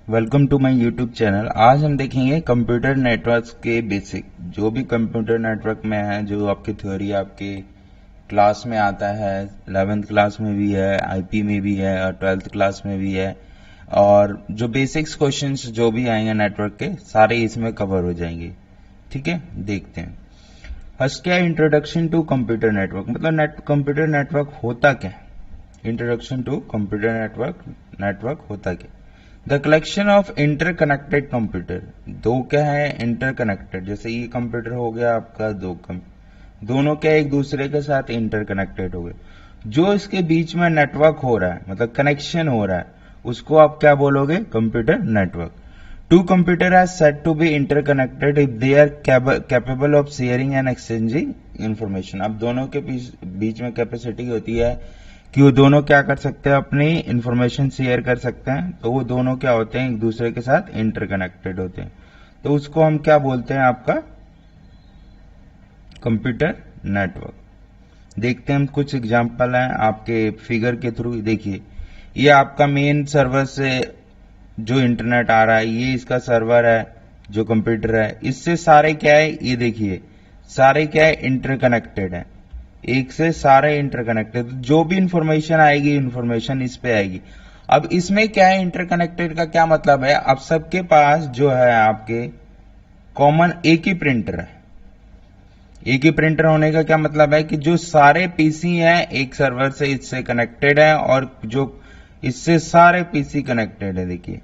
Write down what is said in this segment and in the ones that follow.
Welcome to my YouTube channel. आज हम देखेंगे कंप्यूटर नेटवर्क्स के बेसिक, जो भी कंप्यूटर नेटवर्क में है, जो आपकी थ्योरी आपके क्लास में आता है, 11th क्लास में भी है, आईपी में भी है और 12th क्लास में भी है। और जो बेसिक्स क्वेश्चंस जो भी आएंगे नेटवर्क के, सारे इसमें कवर हो जाएंगे। ठीक है, देखते हैं। फर्स्ट क्या है, इंट्रोडक्शन टू कंप्यूटर नेटवर्क। मतलब कंप्यूटर नेटवर्क होता क्या है। इंट्रोडक्शन टू कंप्यूटर नेटवर्क होता क्या। The collection of interconnected computer. दो क्या है, इंटरकनेक्टेड। जैसे ये कंप्यूटर हो गया आपका, दोनों क्या एक दूसरे के साथ इंटरकनेक्टेड हो गए। जो इसके बीच में नेटवर्क हो रहा है, मतलब कनेक्शन हो रहा है, उसको आप क्या बोलोगे, computer network. Two computer are said to be interconnected if they are capable of sharing and exchanging information. अब दोनों के बीच में कैपेसिटी होती है कि वो दोनों क्या कर सकते हैं, अपनी इंफॉर्मेशन शेयर कर सकते हैं। तो वो दोनों क्या होते हैं, एक दूसरे के साथ इंटरकनेक्टेड होते हैं। तो उसको हम क्या बोलते हैं, आपका कंप्यूटर नेटवर्क। देखते हैं हम, कुछ एग्जांपल हैं आपके फिगर के थ्रू। देखिए, ये आपका मेन सर्वर से जो इंटरनेट आ रहा है, ये इसका सर्वर है जो कंप्यूटर है। इससे सारे क्या है, ये देखिए सारे क्या है, इंटरकनेक्टेड है। एक से सारे इंटरकनेक्टेड, जो भी इंफॉर्मेशन आएगी, इंफॉर्मेशन इस पे आएगी। अब इसमें क्या है, इंटरकनेक्टेड का क्या मतलब है, अब सबके पास जो है आपके कॉमन एक ही प्रिंटर है। एक ही प्रिंटर होने का क्या मतलब है कि जो सारे पीसी हैं एक सर्वर से इससे कनेक्टेड है, और जो इससे सारे पीसी कनेक्टेड है। देखिए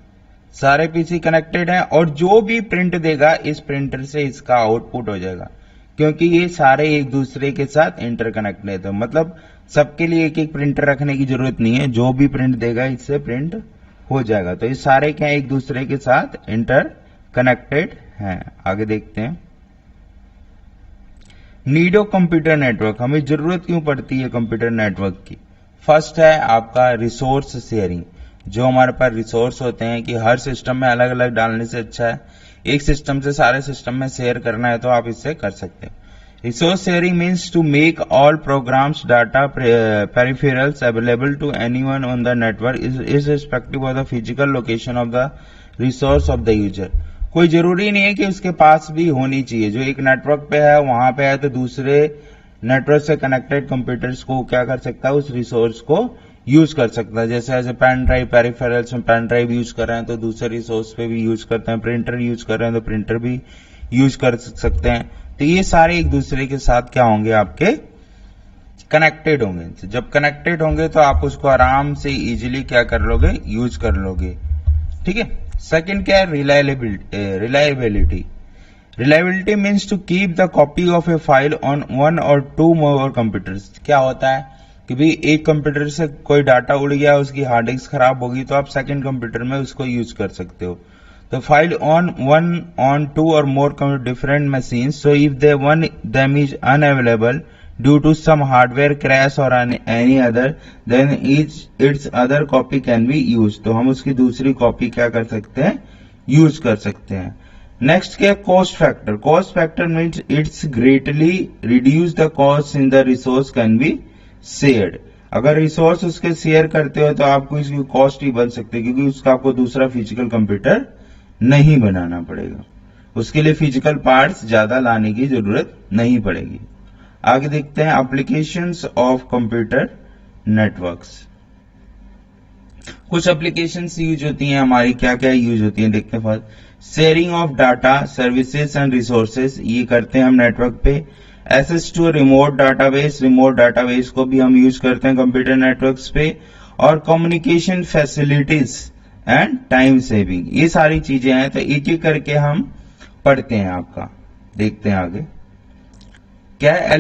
सारे पीसी कनेक्टेड है, और जो भी प्रिंट देगा इस प्रिंटर से इसका आउटपुट हो जाएगा, क्योंकि ये सारे एक दूसरे के साथ इंटरकनेक्टेड है। तो मतलब सबके लिए एक एक प्रिंटर रखने की जरूरत नहीं है, जो भी प्रिंट देगा इससे प्रिंट हो जाएगा। तो ये सारे क्या एक दूसरे के साथ इंटरकनेक्टेड हैं। आगे देखते हैं, नीड ऑफ कंप्यूटर नेटवर्क। हमें जरूरत क्यों पड़ती है कंप्यूटर नेटवर्क की। फर्स्ट है आपका रिसोर्स शेयरिंग। जो हमारे पास रिसोर्स होते हैं कि हर सिस्टम में अलग अलग डालने से अच्छा है एक सिस्टम से सारे सिस्टम में शेयर करना है, तो आप इससे कर सकते हैं। Resource sharing means to make all programs, data, peripherals available to anyone on the network irrespective of the physical location of the resource of the user. कोई जरूरी नहीं है कि उसके पास भी होनी चाहिए। जो एक नेटवर्क पे है वहां पे है, तो दूसरे नेटवर्क से कनेक्टेड कंप्यूटर्स को क्या कर सकता है, उस रिसोर्स को यूज कर सकता है। जैसे as a pen drive, peripherals में पेन ड्राइव यूज कर रहे हैं तो दूसरे रिसोर्स पे भी यूज करते हैं। प्रिंटर यूज कर रहे हैं तो प्रिंटर भी यूज कर सकते हैं। तो ये सारे एक दूसरे के साथ क्या होंगे, आपके कनेक्टेड होंगे। तो जब कनेक्टेड होंगे तो आप उसको आराम से इजीली क्या कर लोगे, यूज कर लोगे। ठीक है। सेकंड क्या है, reliability. Reliability means to keep the copy of a file on one or two more computers. क्या होता है कि भाई एक कंप्यूटर से कोई डाटा उड़ गया, उसकी हार्ड डिस्क खराब होगी, तो आप सेकंड कंप्यूटर में उसको यूज कर सकते हो। तो file on one, on two or more different machines, so if they one them is unavailable due to some hardware crash or any other, then it's other copy can be use. तो हम उसकी दूसरी copy क्या कर सकते हैं, use कर सकते हैं। नेक्स्ट क्या, cost factor. Cost factor means it's greatly reduce the cost in the resource can be shared. अगर रिसोर्स उसके शेयर करते हो तो आपको इसकी कॉस्ट ही बन सकती है, क्योंकि उसका आपको दूसरा फिजिकल कंप्यूटर नहीं बनाना पड़ेगा। उसके लिए फिजिकल पार्ट्स ज्यादा लाने की जरूरत नहीं पड़ेगी। आगे देखते हैं, एप्लीकेशंस ऑफ कंप्यूटर नेटवर्क्स। कुछ एप्लीकेशंस यूज होती हैं हमारी, क्या क्या यूज होती हैं देखते हैं। First, sharing of data, services and resources, ये करते हैं हम नेटवर्क पे। एक्सेस टू रिमोट डाटाबेस को भी हम यूज करते हैं कंप्यूटर नेटवर्क्स पे। और communication facilities and time saving, ये सारी चीजें हैं। तो एक एक करके हम पढ़ते हैं। आपका देखते हैं आगे क्या है,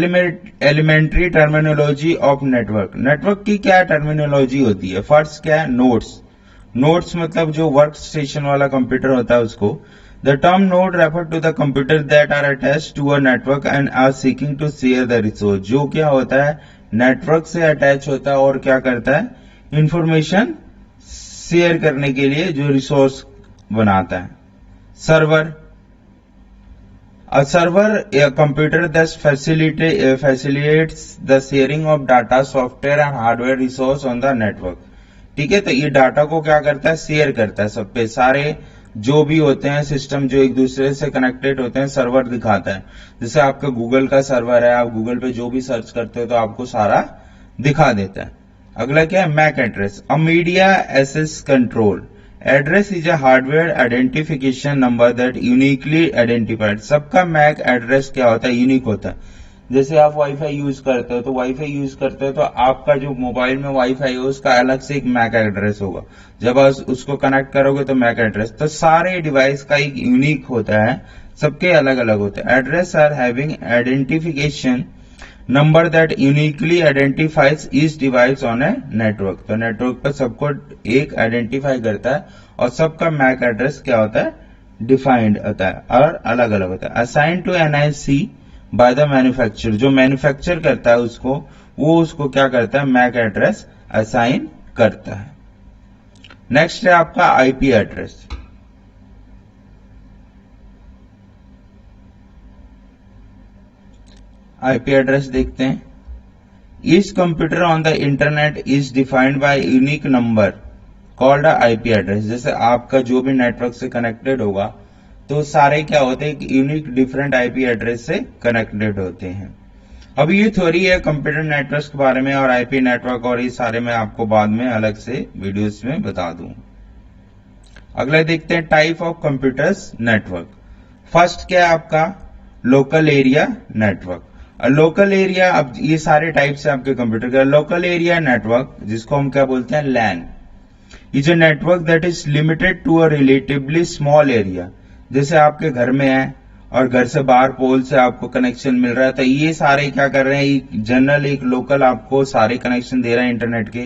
elementary terminology of network. Network की क्या टर्मिनोलॉजी होती है। फर्स्ट क्या है, नोड्स मतलब जो वर्क स्टेशन वाला कंप्यूटर होता है उसको। The term node refer to the computer that are attached to a network and are seeking to share the resource। जो क्या होता है, नेटवर्क से अटैच होता है और क्या करता है, इंफॉर्मेशन शेयर करने के लिए जो रिसोर्स बनाता है। Server, a server a computer that facilitates the sharing of data, software and hardware resource on the network। ठीक है। तो ये डाटा को क्या करता है, शेयर करता है सब पे, सारे जो भी होते हैं सिस्टम जो एक दूसरे से कनेक्टेड होते हैं, सर्वर दिखाता है। जैसे आपका गूगल का सर्वर है, आप गूगल पे जो भी सर्च करते हो तो आपको सारा दिखा देता है। अगला क्या है, MAC address, a media access control address is a hardware identification number that uniquely identified. सबका मैक एड्रेस क्या होता है, यूनिक होता है। जैसे आप वाईफाई यूज करते हो, तो वाईफाई यूज करते हो तो आपका जो मोबाइल में वाईफाई है उसका अलग से एक मैक एड्रेस होगा। जब आप उसको कनेक्ट करोगे तो मैक एड्रेस, तो सारे डिवाइस का एक यूनिक होता है, सबके अलग अलग होते हैं। Address are having identification number that uniquely identifies each device on a network. तो नेटवर्क पर सबको एक आइडेंटिफाई करता है और सबका मैक एड्रेस क्या होता है, डिफाइंड होता है और अलग अलग होता है। Assign to NIC by the manufacture, जो मैन्युफैक्चर करता है उसको, वो उसको क्या करता है, मैक एड्रेस असाइन करता है। नेक्स्ट है आपका आईपी एड्रेस। आईपी एड्रेस देखते हैं। Each computer on the internet is defined by unique number called IP address. जैसे आपका जो भी नेटवर्क से कनेक्टेड होगा तो सारे क्या होते हैं, यूनिक डिफरेंट आईपी एड्रेस से कनेक्टेड होते हैं। अब ये थ्योरी है कंप्यूटर नेटवर्क के बारे में, और आईपी नेटवर्क और ये सारे मैं आपको बाद में अलग से वीडियोस में बता दूं। अगला देखते हैं type of computers network. First क्या है आपका, local area network. Local area, अब ये सारे टाइप्स है आपके कंप्यूटर का। लोकल एरिया नेटवर्क, जिसको हम क्या बोलते हैं, LAN, is a network that is limited to a relatively small area. जैसे आपके घर में है और घर से बाहर पोल से आपको कनेक्शन मिल रहा है, तो ये सारे क्या कर रहे हैं, जनरल एक लोकल आपको सारे कनेक्शन दे रहा है इंटरनेट के।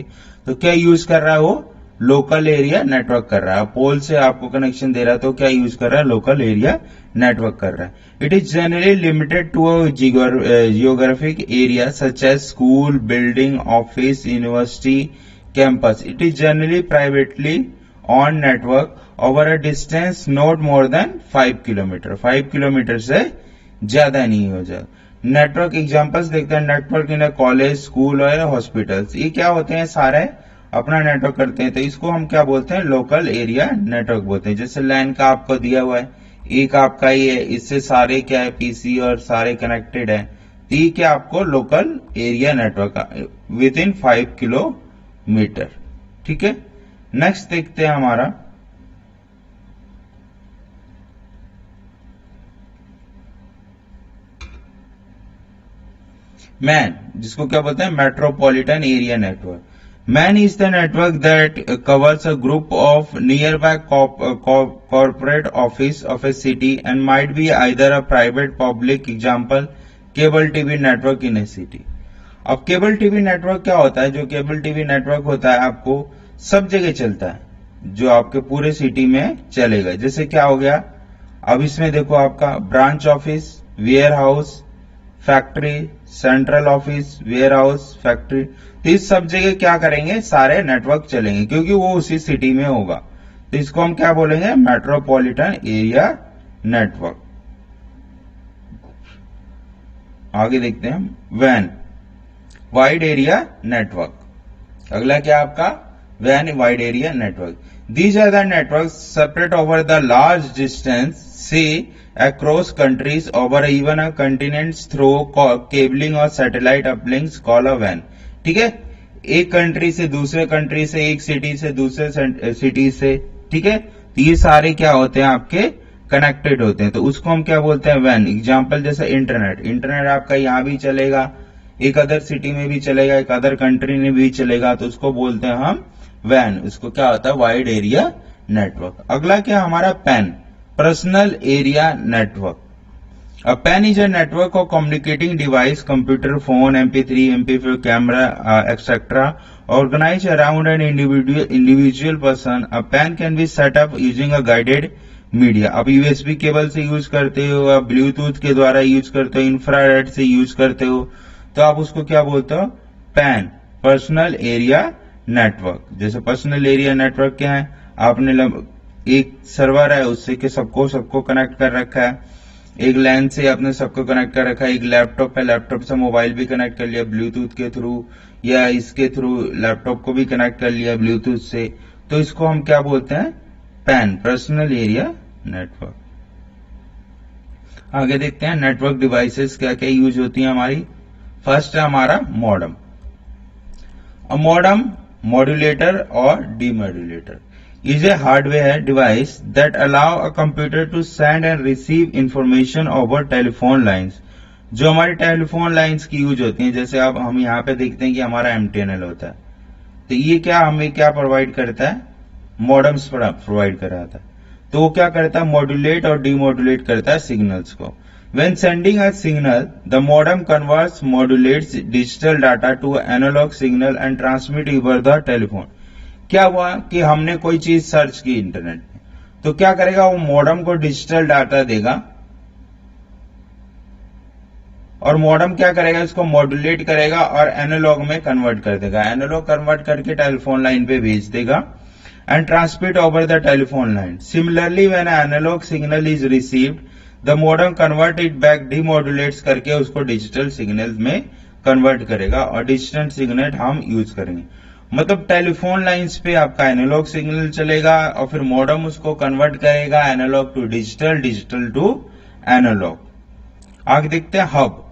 तो क्या यूज कर रहा है वो, लोकल एरिया नेटवर्क कर रहा है। पोल से आपको कनेक्शन दे रहा है तो क्या यूज कर रहा है, लोकल एरिया नेटवर्क कर रहा है। It is generally limited to a geographic area such as school, building, office, university, campus. It is generally privately on network over a distance not more than 5 kilometre. 5 kilometre से ज्यादा नहीं हो जाए। Network examples देखते हैं। Network in college, school और hospitals, ये क्या होते हैं, सारे अपना नेटवर्क करते हैं, तो इसको हम क्या बोलते हैं, लोकल एरिया नेटवर्क बोलते हैं। जैसे लैन का आपको दिया हुआ है, एक आपका ये है, इससे सारे क्या है, पीसी और सारे कनेक्टेड है, तो ये क्या आपको local area network with in 5 kilometre. ठीक है। नेक्स्ट देखते हैं हमारा मैन, जिसको क्या बोलते हैं, metropolitan area network. Man is the network that covers a group of near by corporate office of A city and might be either a private public. Example cable TV network in A city. अब cable TV network क्या होता है, जो cable TV network होता है आपको सब जगह चलता है, जो आपके पूरे सिटी में चलेगा। जैसे क्या हो गया, अब इसमें देखो आपका branch office, warehouse, factory, central office, warehouse, factory, तो इस सब जगह क्या करेंगे, सारे नेटवर्क चलेंगे क्योंकि वो उसी सिटी में होगा। तो इसको हम क्या बोलेंगे, मेट्रोपॉलिटन एरिया नेटवर्क। आगे देखते हैं वैन, वाइड एरिया नेटवर्क। अगला क्या आपका, वैन wide area network. These are the network separate over the large distance से across countries over even a continents through cabling or satellite uplinks call a WAN। ठीक है, एक कंट्री से दूसरे कंट्री से, एक सिटी से दूसरे सिटी से, ठीक है, तो ये सारे क्या होते हैं, आपके कनेक्टेड होते हैं, तो उसको हम क्या बोलते हैं, WAN। एग्जांपल जैसे इंटरनेट, इंटरनेट आपका यहाँ भी चलेगा, एक अदर सिटी में भी चलेगा, एक अदर कंट्री में भी चलेगा, तो उसको बोलते हैं हम WAN। उसको क्या होता है, वाइड एरिया नेटवर्क। अगला क्या हमारा pan, personal area network. A PAN is a network of communicating device, computer, phone, MP3, MP4, camera, etc. organized around an individual person. A PAN can be set up using a guided media। अब USB cable से use करते हो, आप Bluetooth के द्वारा use करते हो, infrared से यूज करते हो, तो आप उसको क्या बोलते हो, पैन, पर्सनल एरिया नेटवर्क। जैसे पर्सनल एरिया नेटवर्क क्या है, आपने एक सर्वर है उससे के सबको कनेक्ट कर रखा है, एक लैन से आपने सबको कनेक्ट कर रखा है, एक लैपटॉप है, लैपटॉप से मोबाइल भी कनेक्ट कर लिया ब्लूटूथ के थ्रू, या इसके थ्रू लैपटॉप को भी कनेक्ट कर लिया ब्लूटूथ से, तो इसको हम क्या बोलते हैं, पैन, पर्सनल एरिया नेटवर्क। आगे देखते हैं नेटवर्क डिवाइसेस क्या क्या यूज होती हैं हमारी। फर्स्ट है हमारा मॉडम। मॉडम मॉड्यूलेटर और demodulator is a hardware device that allow a computer to send and receive information over telephone lines, जो हमारी टेलीफोन लाइंस की यूज होती हैं। जैसे अब हम यहाँ पे देखते हैं कि हमारा MTNL होता है, तो ये क्या हमें क्या प्रोवाइड करता है, मॉडम्स प्रोवाइड कराता है। तो वो क्या करता है, मॉड्यूलेट और डीमॉड्यूलेट करता है सिग्नल्स को। When sending a signal, the modem converts, modulates digital data to analog signal and transmit over the telephone। क्या हुआ कि हमने कोई चीज सर्च की इंटरनेट में, तो क्या करेगा, वो मॉडम को डिजिटल डाटा देगा और मॉडम क्या करेगा, इसको मॉड्यूलेट करेगा और एनालॉग में कन्वर्ट कर देगा। एनालॉग कन्वर्ट करके टेलीफोन लाइन पे भेज देगा and transmit over the telephone line. Similarly when analogue signal is received, the modem convert it back, demodulates करके उसको डिजिटल सिग्नल में कन्वर्ट करेगा और डिजिटल सिग्नल हम यूज करेंगे। मतलब टेलीफोन लाइंस पे आपका एनालॉग सिग्नल चलेगा और फिर मॉडम उसको कन्वर्ट करेगा analogue to digital, digital to analogue. आगे देखते हैं hub.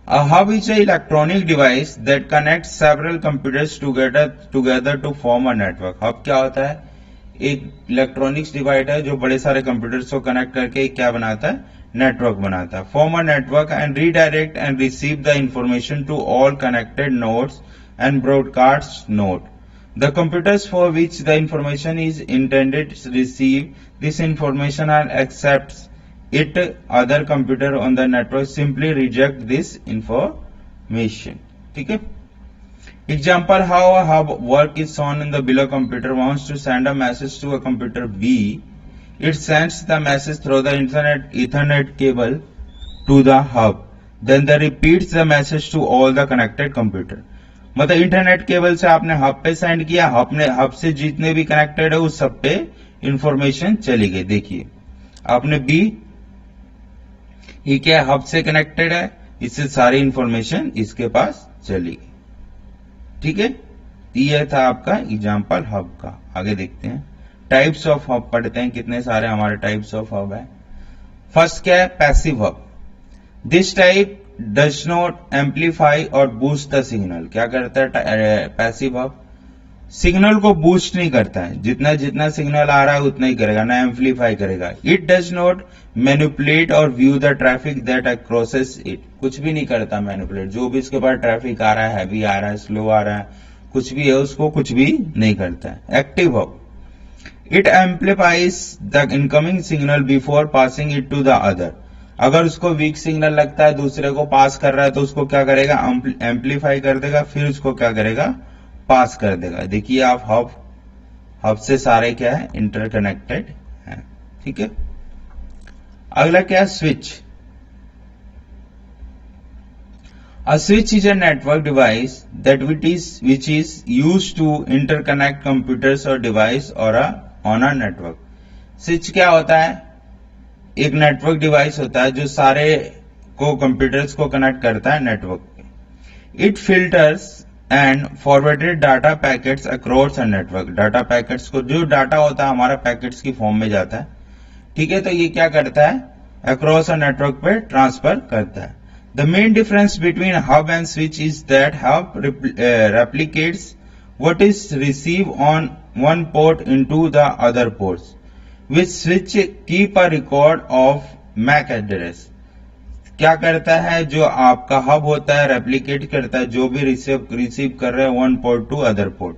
A hub is an electronic device that connects several computers together to form a network। Hub क्या होता है, एक इलेक्ट्रॉनिक्स डिवाइस है जो बड़े सारे कंप्यूटर्स को कनेक्ट करके क्या बनाता है, नेटवर्क बनाता है। Form a network and redirect and receive the information to all connected nodes and broadcast node. The computers for which the information is intended to receive this information and accepts it, other computer on the network simply reject this information। ठीक है। Example how a hub work is shown in the below। Computer wants to send a message to a computer B. It sends the message through the Ethernet cable to the hub. Then they repeats the message to all the connected computer। मतलब internet cable से आपने hub पे send किया, hub से जितने भी connected है उस सब पे इंफॉर्मेशन चली गई। देखिए आपने बी, ये क्या हब से कनेक्टेड है, इससे सारी इंफॉर्मेशन इसके पास चली गई। ठीक है, ये था आपका एग्जांपल हब का। आगे देखते हैं टाइप्स ऑफ हब पढ़ते हैं, कितने सारे हमारे टाइप्स ऑफ हब है। फर्स्ट क्या है, passive hub. This type does not amplify or boost the signal। क्या करता है पैसिव हब, सिग्नल को बूस्ट नहीं करता है, जितना जितना सिग्नल आ रहा है उतना ही करेगा, ना एम्पलीफाई करेगा। इट डज नॉट मैनिपुलेट और view the traffic that crosses it. कुछ भी नहीं करता मैनिपुलेट, जो भी इसके पास ट्रैफिक आ रहा है, हैवी आ रहा है, स्लो आ रहा है, कुछ भी है, उसको कुछ भी नहीं करता है। Active hub, it amplifies the incoming signal before passing it to the other. अगर उसको वीक सिग्नल लगता है, दूसरे को पास कर रहा है, तो उसको क्या करेगा, एम्पलीफाई कर देगा, फिर उसको क्या करेगा, पास कर देगा। देखिए आप हब से सारे क्या है, इंटरकनेक्टेड है। ठीक है, अगला क्या है, switch. A switch is a network device that which is used to interconnect computers और डिवाइस और ऑन अ नेटवर्क। स्विच क्या होता है, एक नेटवर्क डिवाइस होता है जो सारे को कंप्यूटर्स को कनेक्ट करता है नेटवर्क पे। It filters and forwarded data packets across a network. Data packets को, जो डाटा होता है हमारा पैकेट्स की फॉर्म में जाता है, ठीक है, तो ये क्या करता है, अक्रॉस अ नेटवर्क पे ट्रांसफर करता है। The main difference between hub and switch is that hub replicates what is receive on one port into the other ports, which switch keep a record of MAC address। क्या करता है, जो आपका hub होता है replicate करता है जो भी रिसीव कर रहे हैं one port to other port,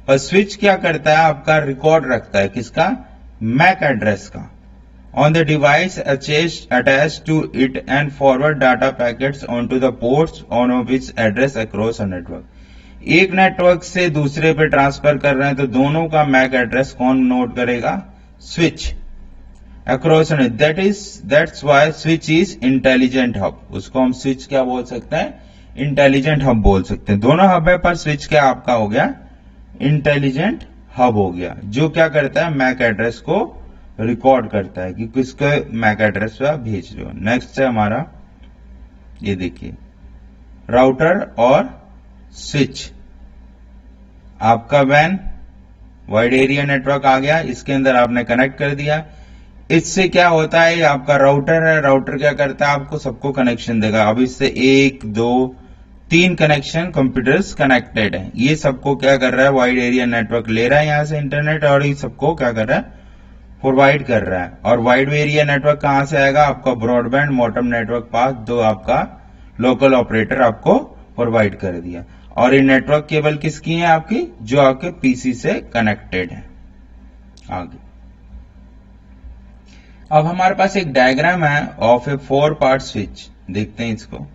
पर स्विच क्या करता है, आपका रिकॉर्ड रखता है, किसका, MAC एड्रेस का, on the device attached to it and forward data packets on to the ports on which address across a network. एक नेटवर्क से दूसरे पे ट्रांसफर कर रहे हैं तो दोनों का MAC एड्रेस कौन नोट करेगा, switch across. That's why switch is intelligent hub. उसको हम स्विच क्या बोल सकते हैं, इंटेलिजेंट हब बोल सकते हैं। दोनों हब है, पर स्विच क्या आपका हो गया, इंटेलिजेंट हब हो गया, जो क्या करता है, मैक एड्रेस को रिकॉर्ड करता है कि किसके मैक एड्रेस पे आप भेज रहे हो। नेक्स्ट है हमारा, ये देखिए राउटर और स्विच। आपका वैन वाइड एरिया नेटवर्क आ गया, इसके अंदर आपने कनेक्ट कर दिया। इससे क्या होता है, आपका राउटर है, राउटर क्या करता है, आपको सबको कनेक्शन देगा। अब इससे 1 2 3 कनेक्शन कंप्यूटर्स कनेक्टेड है। ये सबको क्या कर रहा है, वाइड एरिया नेटवर्क ले रहा है यहां से इंटरनेट, और ये सबको क्या कर रहा है, प्रोवाइड कर रहा है। और वाइड एरिया नेटवर्क कहां से आएगा, आपका ब्रॉडबैंड मॉडेम नेटवर्क पास, दो आपका लोकल ऑपरेटर आपको प्रोवाइड कर दिया। और ये नेटवर्क केबल किसकी है, आपकी जो आपके पीसी से कनेक्टेड है। आगे अब हमारे पास एक डायग्राम है ऑफ ए 4 पार्ट स्विच, देखते हैं इसको।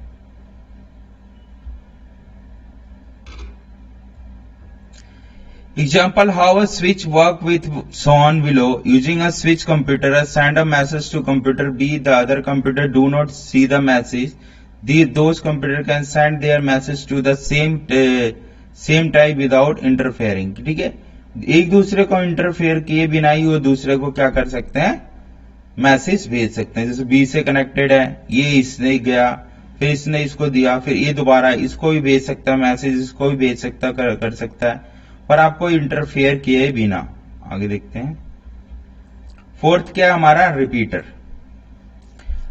Example, how a switch work with shown below. Using a switch computer, send a message to computer B. The other computer do not see the message. Those computer can send their message to the same type without interfering. ठीक है, एक दूसरे को interfere किए बिना ही वो दूसरे को क्या कर सकते हैं, मैसेज भेज सकते हैं। जैसे बी से कनेक्टेड है, ये इसने गया, फिर इसने इसको दिया, फिर ये दोबारा इसको भी भेज सकता है मैसेज, इसको भी भेज सकता कर सकता है, पर आपको इंटरफेयर किए बिना। आगे देखते हैं। फोर्थ क्या है हमारा, repeater.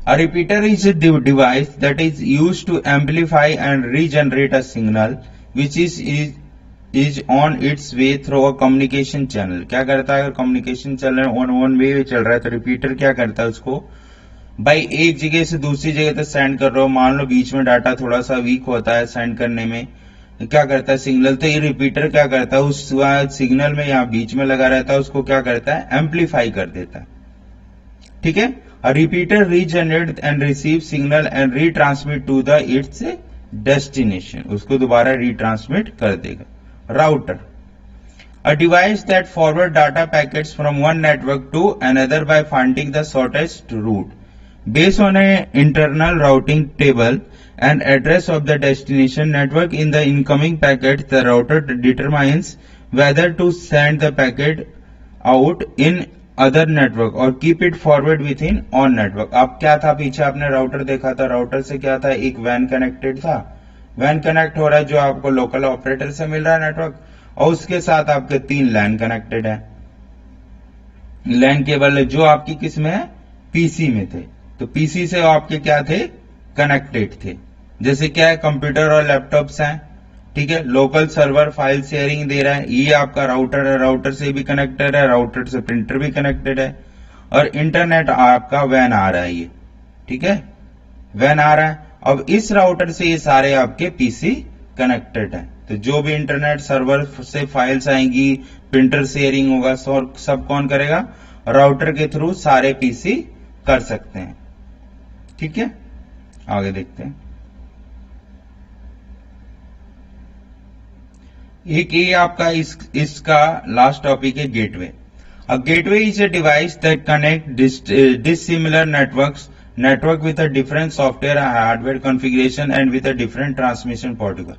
A repeater is a device that is used to amplify and regenerate a signal which is on its way through a communication channel. क्या करता है, अगर कम्युनिकेशन चैनल वन वे चल रहा है तो रिपीटर क्या करता है, उसको भाई एक जगह से दूसरी जगह तक सेंड कर रहे हो, मान लो बीच में डाटा थोड़ा सा वीक होता है सेंड करने में, क्या करता है सिग्नल, तो ये रिपीटर क्या करता है, उस सिग्नल में यहाँ बीच में लगा रहता है, उसको क्या करता है, एम्पलीफाई कर देता है। ठीक है, a repeater regenerate and receive signal and retransmit to the its destination, उसको दोबारा retransmit कर देगा। Router, a device that forward data packets from one network to another by finding the shortest route based on an internal routing table and address of the destination network in the incoming packet. The router determines whether to send the packet out in other network or keep it forward within on network. अब क्या था, पीछे आपने router देखा था, router से क्या था, एक वैन कनेक्टेड था, वैन कनेक्ट हो रहा है जो आपको लोकल ऑपरेटर से मिल रहा है नेटवर्क, और उसके साथ आपके 3 लैन कनेक्टेड है। लैन केबल जो आपकी किस में है, पीसी में थे, तो पीसी से आपके क्या थे, कनेक्टेड थे। जैसे क्या है, कंप्यूटर और लैपटॉप्स हैं, ठीक है, लोकल सर्वर फाइल शेयरिंग दे रहा है, ये आपका राउटर है, राउटर से भी कनेक्टेड है, राउटर से प्रिंटर भी कनेक्टेड है, और इंटरनेट आपका वैन आ रहा है, ये ठीक है, वैन आ रहा है। अब इस राउटर से ये सारे आपके पीसी कनेक्टेड है, तो जो भी इंटरनेट सर्वर से फाइल्स आएंगी, प्रिंटर शेयरिंग होगा, सब कौन करेगा, राउटर के थ्रू सारे पीसी कर सकते हैं। ठीक है, आगे देखते हैं। एक ये आपका इसका लास्ट टॉपिक है, gateway. A gateway is a device that connect dissimilar network with a different software hardware configuration and with a different transmission protocol.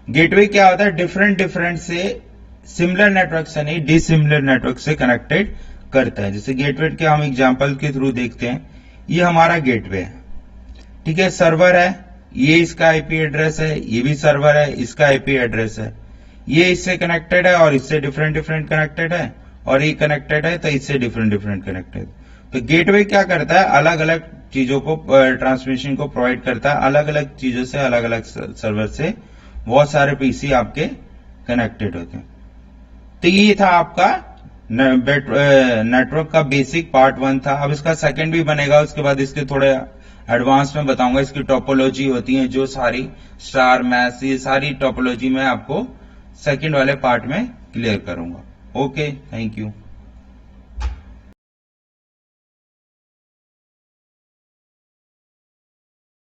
Gateway क्या होता है, डिफरेंट से सिमिलर नेटवर्क से नहीं, डिसिमिलर नेटवर्क से कनेक्टेड करता है। जैसे गेटवे के हम एग्जांपल के थ्रू देखते हैं। ये हमारा गेटवे है, ठीक है, सर्वर है, ये इसका आईपी एड्रेस है, ये भी सर्वर है, इसका आईपी एड्रेस है, ये इससे कनेक्टेड है और इससे डिफरेंट कनेक्टेड है, और ये कनेक्टेड है तो इससे डिफरेंट कनेक्टेड। तो गेटवे क्या करता है, अलग अलग चीजों को ट्रांसमिशन को प्रोवाइड करता है, अलग अलग चीजों से, अलग अलग सर्वर से बहुत सारे पीसी आपके कनेक्टेड होते हैं। तो ये था आपका नेटवर्क का बेसिक पार्ट 1 था। अब इसका सेकंड भी बनेगा, उसके बाद इसके थोड़े एडवांस में बताऊंगा। इसकी टोपोलॉजी होती है जो सारी स्टार मैच, ये सारी टोपोलॉजी में आपको सेकंड वाले पार्ट में क्लियर करूंगा। Okay, thank you.